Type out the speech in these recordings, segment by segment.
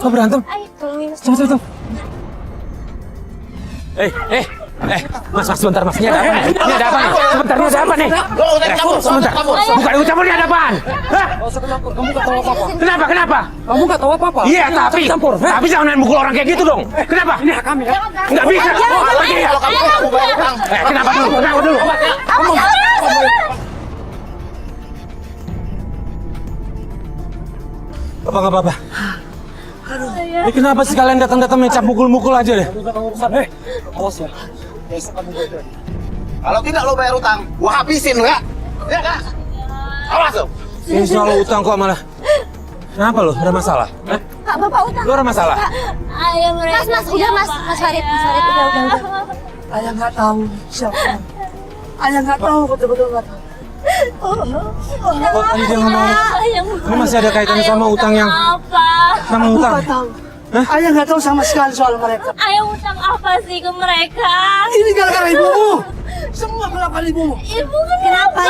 Kok berantem? Coba. Mas, sebentar mas, ini ada apa nih? Ini ada apa nih? Sebentar, ini ada apa nih? Sebentar, bukan ikut campur, ini ada apaan? Hah? Kamu gak tahu apa-apa. Kenapa? Kamu gak tahu apa-apa. Iya, tapi jangan main mukul orang kayak gitu dong. Kenapa? Ini hak kami ya. Nggak bisa. Pergi ya. Kalau kamu bayar utang. Kenapa dulu? Apa nggak apa-apa? Ini kenapa sih kalian datang mencap mukul-mukul aja deh? Awas ya. Besok kamu bayar. Kalau tidak lo bayar utang, gua habisin lo ya. Ya enggak? Awas lo. Ini soal utang kok malah. Kenapa lo? Ada masalah? Kak, Bapak utang. Lo ada masalah? Ayah mereka. Mas, udah Mas Farid, udah. Ayah nggak tahu siapa. Ayah nggak tahu, betul-betul nggak tahu. Kok tadi dia ngomong? Ini masih ada kaitannya sama utang yang... Sama Aku utang? nggak tahu. Ayah nggak tahu sama sekali soal mereka. Ayah utang apa sih ke mereka? Ini gara-gara ibumu. Semua kenapa ibumu? Ibu kenapa?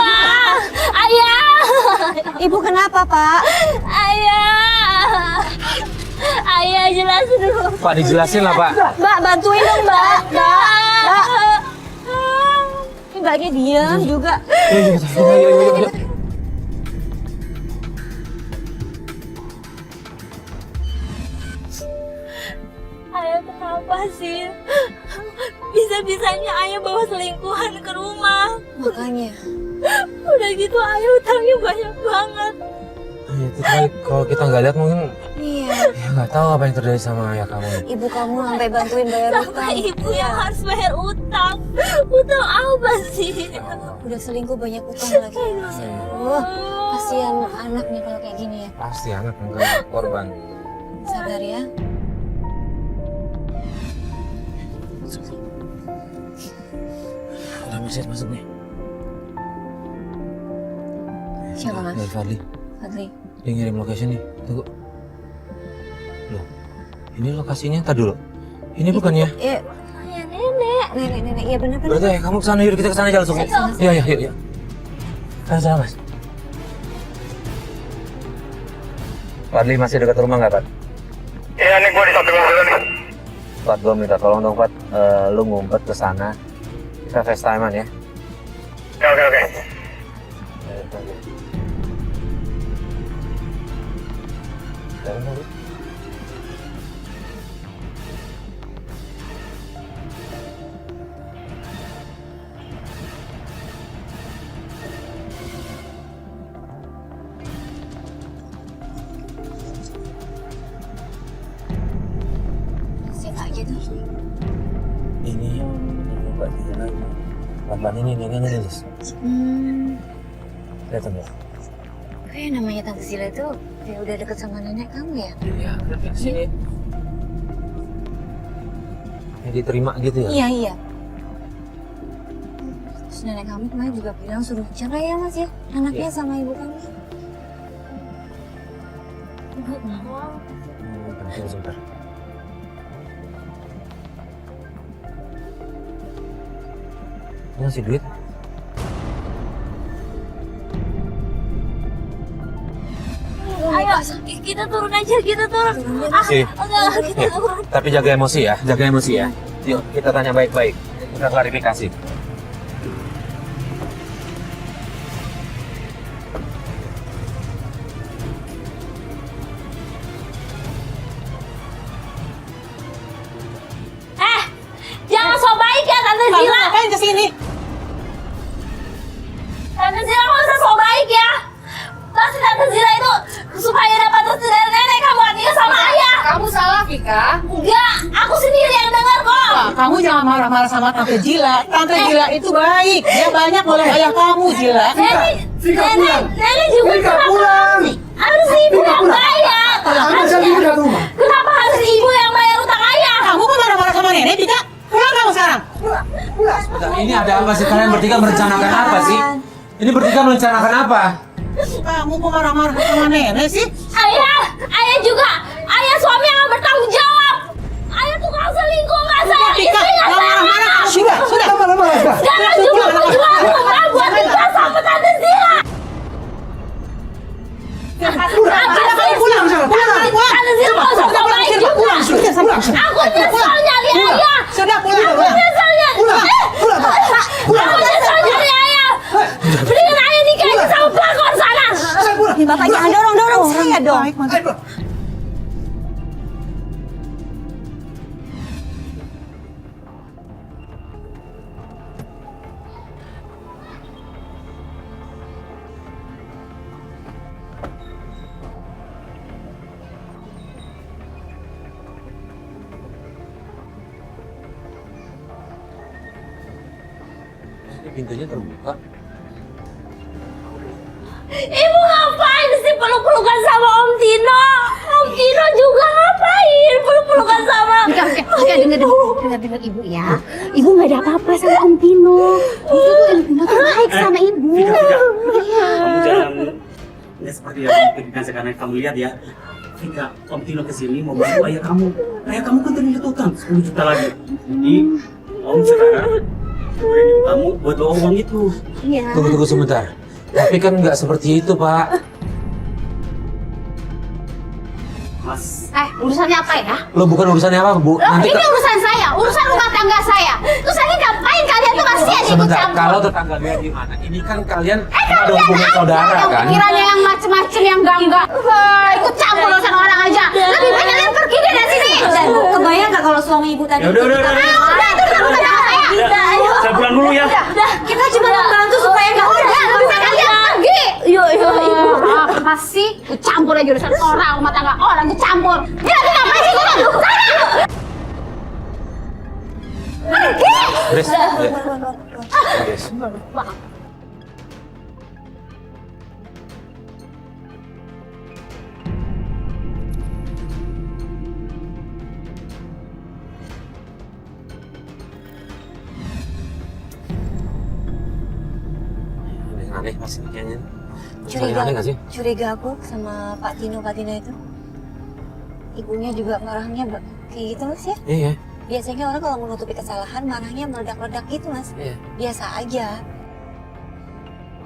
Ayah! Ibu kenapa, Pak? Ayah, jelasin dulu. Pak, dijelasin lah, Pak. Mbak, bantuin dong, Mbak. Mbak. Ini Mbaknya diam juga. Yuk. Ayah kenapa sih? Bisa-bisanya ayah bawa selingkuhan ke rumah. Makanya. Udah gitu ayah utangnya banyak banget. Ya, itu kali kalau kita nggak lihat mungkin... Iya. Ya nggak tahu apa yang terjadi sama ayah kamu. Ibu kamu sampai bantuin bayar utang. Sama ibu yang harus bayar utang. Utang apa sih? Udah selingkuh banyak utang lagi. Kasihan anaknya kalau kayak gini ya. Pasti anak yang kena korban. Sabar ya. Udah masuk nih. Siapa Mas? Dari Fadli. Dia ngirim location nih. Tunggu. Loh, ini lokasinya ntar dulu. Ini bukannya? Iya. Nenek. Iya benar. Berarti ya kamu kesana, yuk kita kesana aja langsung. Iya, yuk. Sana Mas. Fadli masih dekat rumah nggak, Pak? Iya nih gua di samping mobil nih. Pat, gue minta tolong dong, Pat. Lu ngumpet ke sana. Kita FaceTime-an ya. Oke. Ini Mbak Dina. Mbak ini Lilis. Lihat ya. Kayak namanya Tante Sila itu kayak udah deket sama nenek kamu ya? Iya, di sini. Ya, diterima gitu ya? Iya. Terus nenek kamu kemarin juga bilang suruh cerai ya Mas ya? Anaknya sama ibu kamu. Tunggu sebentar. Ini ngasih duit? Ayo, kita turun aja, kita turun. Enggak, kita turun. Tapi jaga emosi ya, Yuk, kita tanya baik-baik. Kita klarifikasi. Jangan so baik ya Tante Sila. Ngapain kesini? Tante Sila nggak usah so baik ya. Pasti Tante Sila itu supaya dapat restu dari nenek kamu artinya sama ayah. Kamu salah, Vika. Enggak, aku sendiri yang dengar kok. Kamu jangan marah-marah sama Tante Jila. Tante Jila itu baik. Dia banyak nolong ayah kamu, Jila. Nenek juga Vika pulang. harus ibu yang bayar. Kenapa harus ibu yang bayar utang ayah? Kamu kok marah-marah sama nenek, Vika? Pulang kamu sekarang. Ini ada apa sih? Kalian bertiga merencanakan apa sih? Ini bertiga merencanakan apa? Kamu kok marah-marah sama nenek sih? Ayah juga. Ayah suami yang bertanggung jawab. Ayah tukang selingkuh, nggak sayang Vika, istri, nggak sayang marah-marah. anak. Sudah. Sekarang juga menjual rumah buat nikah sama dong. Pintunya terbuka. Ibu ngapain sih peluk-pelukan sama Om Tino? Om Tino juga ngapain peluk-pelukan sama... Dengar ibu ya. Ibu nggak ada apa-apa sama Om Tino. Itu tuh Om Tino tuh baik sama ibu. Kamu jangan ya seperti yang ketika sekarang kamu lihat ya. Ketika Om Tino kesini mau bantu ayah kamu. Ayah kamu kan terlihat utang 10 juta lagi. Jadi Om sekarang beri kamu buat bawa uang itu. Iya. Tunggu sebentar. Tapi kan nggak seperti itu, Pak. Mas, Urusannya apa ya? Lo bukan urusannya apa, Bu? Loh, ini urusan saya, urusan rumah tangga saya. Terus lagi ngapain kalian tuh masih aja ikut Sebentar, campur? kalau tetangga dia gimana? Ini kan kalian ada hubungan saudara yang kan? pikirannya yang macem-macem yang enggak. Ikut campur urusan orang aja. Lebih baik kalian pergi deh dari sini. Dan Bu, kebayang nggak kalau suami ibu tadi... ya udah. Udah, itu udah rumah tangga saya. Saya pulang dulu ya. Kita cuma membantu supaya nggak... Udah, lebih baik kalian pergi. Yuk, ibu. Apa sih? Ikut campur aja urusan orang, rumah tangga orang, ikut campur. Dia lagi ngapain sih? Sana! Grace, Grace. Aneh Mas ini kayaknya. Aneh nggak sih? Curiga aku sama Pak Tino itu. Ibunya juga marahnya kayak gitu Mas ya. Iya. Biasanya orang kalau menutupi kesalahan marahnya meledak-ledak gitu Mas. Iya. Biasa aja.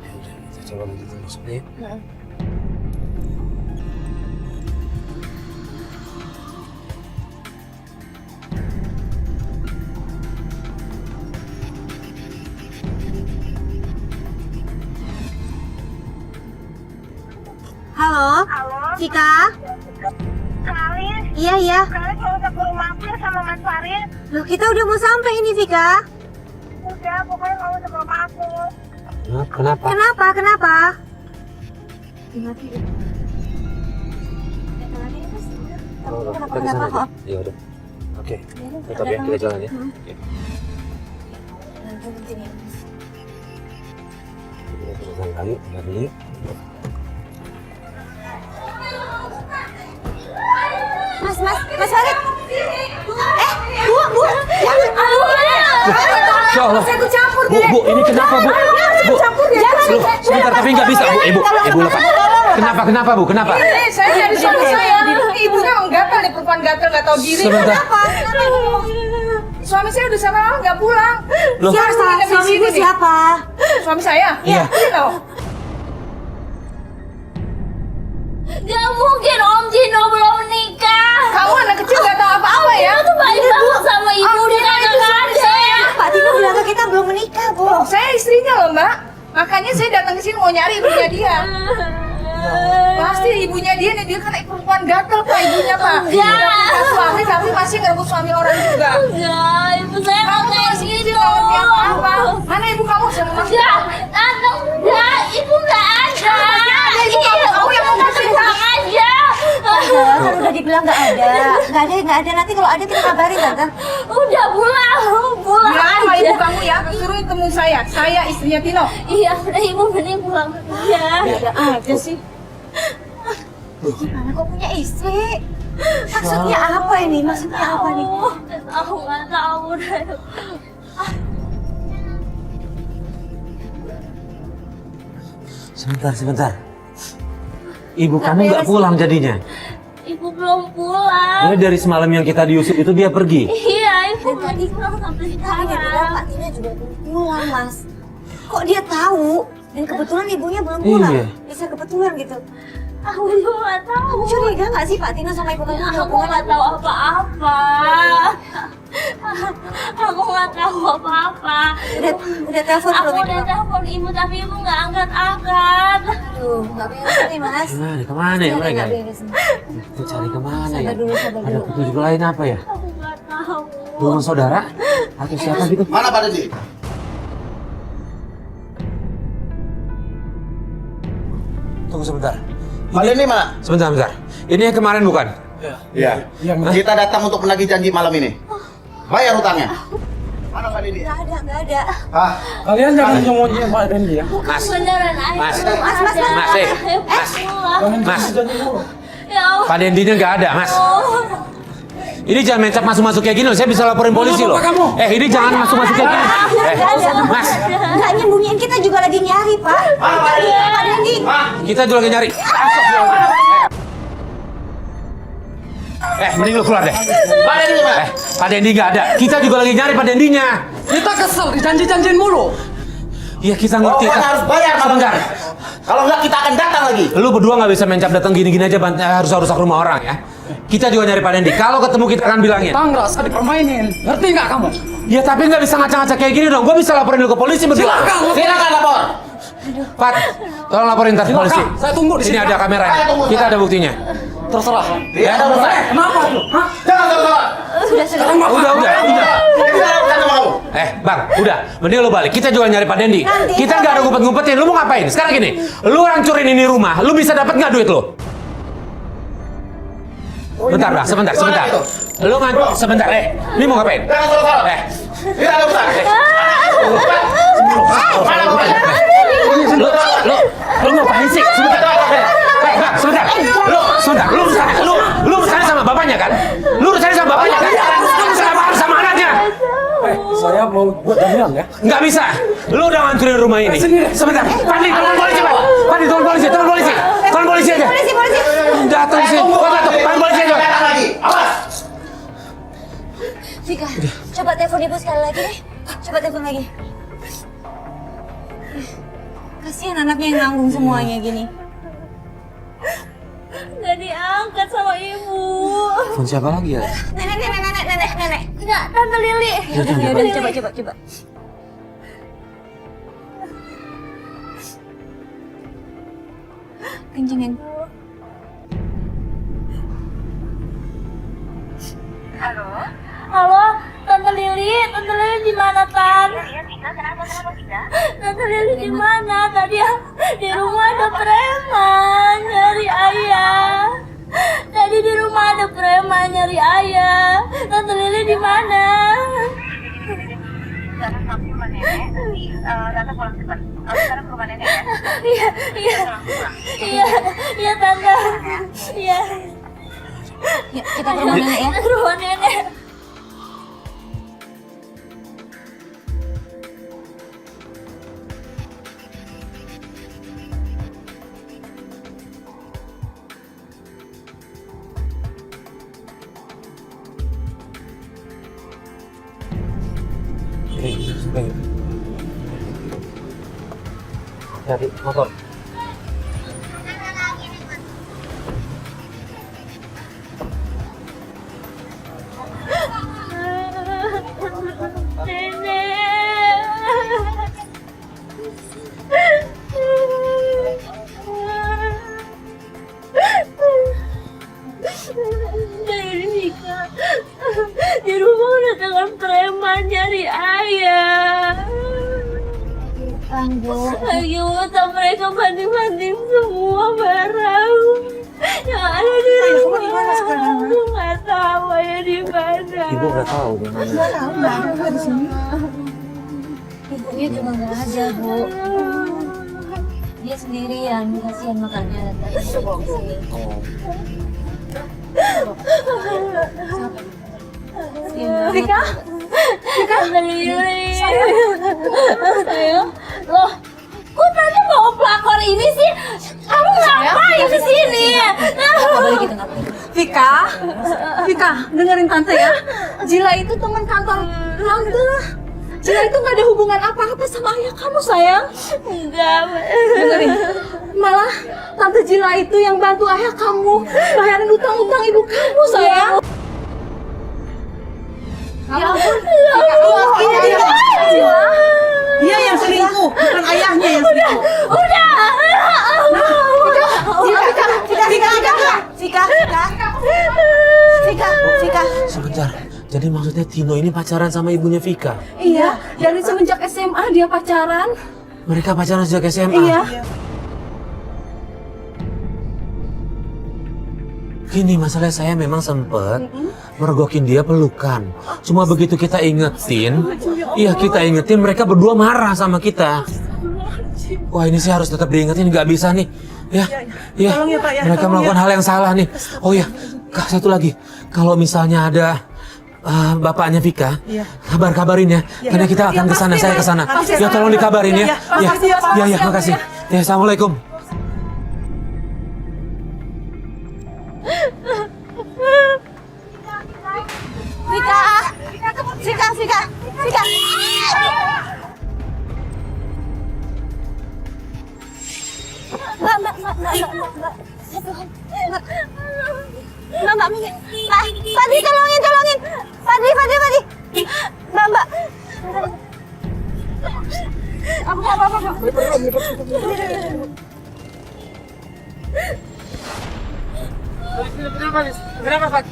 Ya udah, kita coba gitu maksudnya. Halo, Vika? Kalian, Iya. kalian mau ke rumah aku ya sama Mas Farid? Loh, kita udah mau sampai ini, Vika. Udah, pokoknya kamu ke rumah aku. Kenapa? Kenapa? Oh, kita kesana aja. Ya udah. Oke. Tetap ya, kita jalan ya. Oke. Kita jalan kali, yuk. Mas Farid. Bu. Ya Allah. Saya ikut campur Bu, ini kenapa, Bu? Bu, Jangan. sebentar, tapi nggak bisa, Bu. Ibu lepas. Kenapa, Bu? Kenapa? Saya dari suami saya. Ibunya gatal nih, perempuan gatal nggak tahu diri. Sebentar. Suami saya udah sama lama nggak pulang. Loh. Suami ibu siapa? Suami saya? Iya. Tino. Gak mungkin Om Tino belum nikah. Kamu anak kecil nggak tahu apa-apa ya? Itu baik banget sama ibu. Dia kakak saya. Pak Tino bilang ke kita belum menikah, Bu. Oh, saya istrinya loh Mbak. Makanya saya datang ke sini mau nyari ibunya dia. Pasti ibunya dia nih, dia kan perempuan gatel Pak ibunya Pak. Enggak. Suami tapi masih ngerebut suami orang juga. Enggak, ibu saya Kamu nggak kayak masih gitu. tidak ngerti apa-apa. Mana ibu kamu sama Mas? Enggak, ibu nggak ada. Ibu kamu yang mau kasih aja. Kan udah dibilang nggak ada. Nanti kalau ada kita kabarin tante. Udah pulang Bilang sama aja. ibu kamu ya, suruh temui saya istrinya Tino. Iya, udah ibu mending pulang aja. Ada sih. Gimana kok punya istri? Maksudnya apa ini? Aku nggak tahu deh. Sebentar. Ibu kamu nggak pulang jadinya? Ibu belum pulang. Ini dari semalam yang kita diusir itu dia pergi? Iya, ibu tadi pulang sampai sekarang. Dia bilang Pak Tina juga belum pulang, Mas. Kok dia tahu? Dan kebetulan ibunya belum pulang. Iya. Bisa kebetulan gitu. Aku juga nggak tahu. Kamu curiga nggak sih Pak Tina sama ibu kamu? Aku nggak tahu apa-apa. Aku nggak tahu apa-apa. Udah telepon belum? Aku udah telepon ibu tapi ibu nggak angkat. Tuh, nggak beres nih mas. Kemana ya mereka? Nggak beres nih. Kita cari kemana ya? Sabar dulu, sabar Ada dulu. petunjuk lain apa ya? Aku nggak tahu. Rumah saudara? Atau siapa gitu? Mana Pak Dendi? Tunggu sebentar. Pak Dendi mana? Sebentar. Ini yang kemarin bukan? Iya. Kita datang untuk menagih janji malam ini. Bayar hutangnya. Mana Pak Dendi? Nggak ada. Hah? Kalian jangan nyembunyiin Pak Dendi ya. Mas, Beneran ayo. Mas. Mas. Mas, Ya Allah. Pak Dendinya nggak ada, Mas. Ini jangan mencap masuk-masuk kayak gini loh, saya bisa laporin polisi loh. Ini jangan masuk-masuk kayak gini. Mas, Nggak nyembunyiin, kita juga lagi nyari Pak. Pak Dendi. kita juga lagi nyari. Mending lu keluar deh. Pak Dendi mana? Pak Dendi nggak ada. Kita juga lagi nyari Pak Dendinya. Kita kesel dijanji-janjiin mulu. Iya kita ngerti. Pokoknya harus bayar malam Sebentar. ini. Kalau enggak kita akan datang lagi. Lu berdua nggak bisa mencap datang gini-gini aja, harus rusak rumah orang ya. Kita juga nyari Pak Dendi. Kalau ketemu kita akan bilangin. Kita ngerasa dipermainin. Ngerti nggak kamu? Ya tapi nggak bisa ngaca-ngaca kayak gini dong. Gue bisa laporin lu ke polisi berdua. Silakan lapor. Pat, tolong laporin ntar ke polisi. Saya tunggu di Sini sini. ada kamera. Saya tunggu. Kita ada buktinya. Terserah. Tidak ada urusan. Kenapa tuh? Hah? Jangan terserah. Sekarang mau Udah. Tidak ada urusan sama kamu. Bang, udah. Mending lu balik. Kita juga nyari Pak Dendi. Kita nggak ada ngumpet-ngumpetin. Lu mau ngapain? Sekarang gini. Lu hancurin ini rumah. Lu bisa dapat nggak duit lu? Bentar, Bang. Sebentar. Lu sebentar. Ini mau ngapain? Jangan terserah. Tidak ada urusan. Mana buktinya? Lu ngapain sih? Sebentar. Bang, sebentar. Lu urusannya sama bapaknya kan? Lu urusannya sama bapaknya kan? Kenapa harus sama anaknya? Saya mau buat jaminan ya. Nggak bisa. Lu udah ngancurin rumah ini. Sebentar. Pandi, tolong polisi, Pak. Pandi, tolong polisi aja. Polisi. Datang sih. Panggil polisi aja. Datang lagi. Awas. Vika, coba telepon ibu sekali lagi deh. Coba telepon lagi. Kasihan anaknya yang nanggung semuanya gini. Nggak diangkat sama ibu. Telepon siapa lagi ya? Nenek. Enggak, Tante Lili. Yaudah, coba. Kencengin. Halo, Tante Lili di mana, Tan? Iya, Tika, kenapa Tika? Tante Lili di mana? Tadi di rumah ada preman nyari ayah. Tadi di rumah ada preman nyari ayah. Tante Lili di mana? Sekarang kamu ke rumah nenek, nanti Tante pulang cepat. Sekarang ke rumah nenek ya? Iya Tante. Iya. Yuk, kita ke rumah nenek ya. Ke rumah nenek. Jadi motor. Di rumah udah dengan preman nyari ayah. Lagi utang mereka banding-banding semua barang yang ada di rumah. Aku nggak tahu ayah di mana. Ibu nggak tahu di mana. Ibunya juga nggak ada, Bu. Dia sendirian, kasihan makanya tadi saya bawa ke sini. Vika? Loh, kok tadi bawa pelakor ini sih? Kamu ngapain di sini? Vika, dengerin tante ya. Jila itu teman kantor tante. Jila itu nggak ada hubungan apa-apa sama ayah kamu, sayang. Enggak. Dengerin. Malah tante Jila itu yang bantu ayah kamu bayarin utang-utang ibu kamu, sayang. Ya ampun. Dia yang selingkuh, bukan ayahnya yang selingkuh. Udah. Jadi maksudnya Tino ini pacaran sama ibunya Vika? Iya, dari semenjak SMA dia pacaran. Mereka pacaran sejak SMA? Iya. Gini, masalah saya memang sempet mergokin dia pelukan. Cuma begitu kita ingetin, kita ingetin mereka berdua marah sama kita. Wah, ini sih harus tetap diingetin, nggak bisa nih. Ya, Tolong ya, Pak, ya. mereka Tolong melakukan ya. hal yang salah nih. Oh ya, Kak, satu lagi. Kalau misalnya ada bapaknya Vika, kabarin ya. Karena kita akan ke sana, saya ke sana. Ya, tolong dikabarin ya. Makasih ya, Pak. Ya, makasih. Ya, assalamualaikum. Vika. Mbak. Fadli, tolongin. Fadli. Mbak. Kenapa, Pak?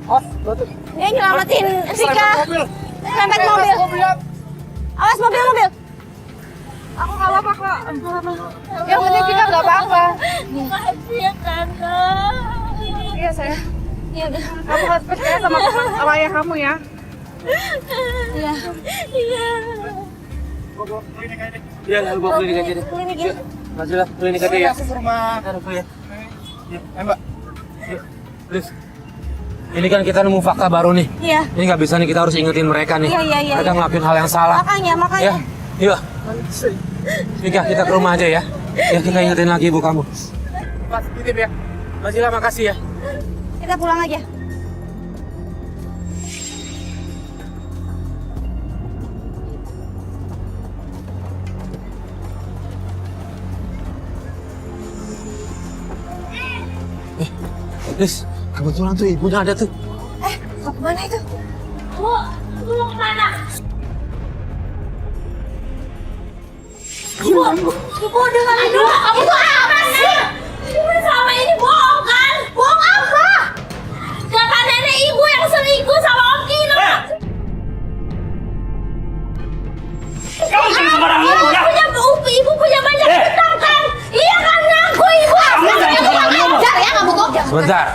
Oh, betul. Dia nyelamatin Vika. Nyelamatin mobil. Awas mobil. Aku nggak apa-apa kok. Yang penting kita nggak apa-apa. Makasih ya, Tante. Iya saya. Iya udah. Kamu harus percaya sama ayah kamu ya. Iya. Iya, bawa klinik aja deh. Klinik ya. Majulah, klinik aja ya. Mbak. Please. Ini kan kita nemu fakta baru nih. Iya. Ini nggak bisa nih, kita harus ingetin mereka nih. Iya. Mereka ngelakuin hal yang salah. Makanya. Ya, Vika, kita ke rumah aja ya. Ya, kita ingetin lagi ibu kamu. Mas, titip ya. Majulah, makasih ya. Kita pulang aja. Liz, kebetulan tuh ibunya ada tuh. Mau kemana itu? Bu, mau kemana? Ibu dengerin dulu. Kamu tuh apa sih? Ibu sama ini bohong kan? Bohong apa? Kata nenek ibu yang selingkuh sama Om Tino. Kamu jangan sembarangan ngomong ya. Ibu punya banyak utang kan? Iya kan, ngaku ibu. Kamu jangan sembarangan ngomong. Sebentar.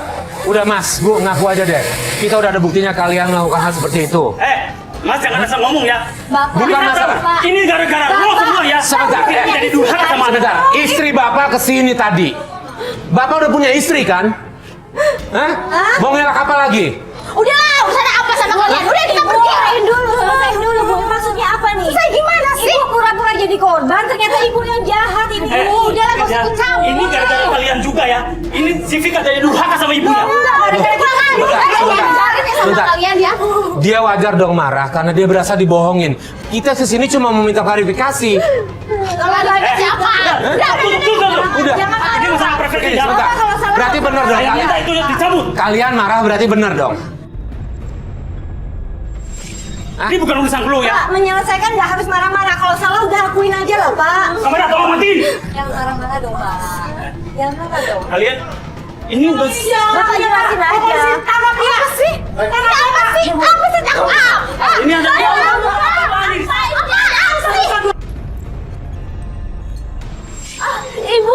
Udah Mas, Bu, ngaku aja deh. Kita udah ada buktinya kalian melakukan hal seperti itu. Mas jangan asal ngomong ya. Bapak. Bukan masalah. Ini gara-gara lo semua ya. Sebentar, Tidak jadi durhaka sama anak. sebentar. Istri Bapak kesini tadi. Bapak udah punya istri kan? Hah? Mau ngelak apa lagi? Udahlah, urusan apa sama kalian? Udah kita pergi. Selesaiin dulu, Bu. Maksudnya apa nih? Selesai gimana sih? Ibu pura-pura jadi korban, ternyata ibu yang jahat ini. Udahlah, gak usah ikut campur. Ini gara-gara kalian juga ya. Ini si Vika jadi durhaka sama ibunya. Sebentar. Kalian ya. Dia wajar dong marah karena dia berasa dibohongin. Kita kesini cuma meminta klarifikasi. Kalau ada siapa? Udah. Ini masalah preferensi ya. Sebentar. Berarti benar dong. Saya minta itu dicabut. Kalian marah berarti benar dong. Ini bukan urusan lu ya. Pak, menyelesaikan nggak harus marah-marah. Kalau salah udah akuin aja lah, Pak. Kamera tolong matiin. Jangan marah-marah dong, Pak. Jangan marah dong. Kalian ini udah Bapak jelasin aja. Tangkap dia. Apa sih? Apa sih? Tangkap apa? Ini ada Ibu,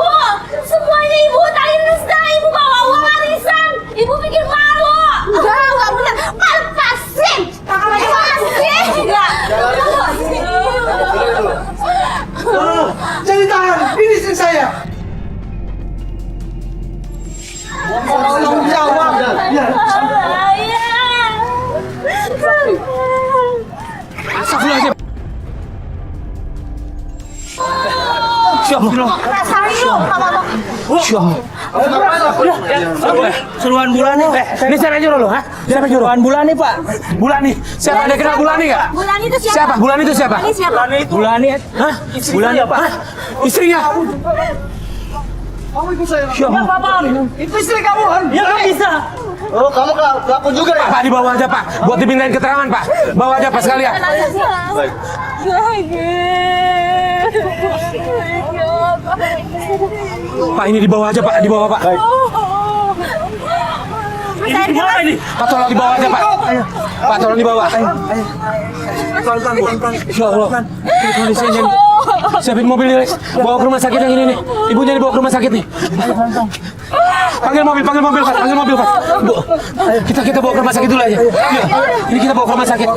semuanya ibu tadi dusta. Ibu bawa uang arisan. Ibu bikin malu. Enggak benar. Lepasin. Lepasin. Enggak. Jadi tahan, ini istri saya. Tanggung jawab. Ya. Astagfirullahaladzim. seruan bulan nih. Ini siapa yang nyuruh lo, ha? Siapa yang nyuruh? Bulan nih, Pak. Bulani. Siapa? Ada kenal Bulani nggak? Bulan itu siapa? Siapa? Bulani itu siapa? Ini siapa? Bulani. Hah? Bulani, Pak. Hah? Istrinya? Kamu ikut saya. Itu istri kamu kan? Ya nggak bisa. Oh, kamu pelaku juga ya? Pak, dibawa aja, Pak. Buat dimintain keterangan, Pak. Bawa aja, Pak, sekalian. Baik. Pak, ini dibawa aja, Pak. Dibawa, Pak. Baik. air Gimana keras. ini? Pak tolong dibawa aja Pak. Pak tolong dibawa. Ya Allah. Ini kondisinya nih. Siapin mobil nih, Lex. Bawa ke rumah sakit yang ini nih. Ibunya dibawa ke rumah sakit nih. Panggil mobil Pak. Panggil mobil Pak. Bu, kita bawa ke rumah sakit dulu aja. Yuk, ini kita bawa ke rumah sakit.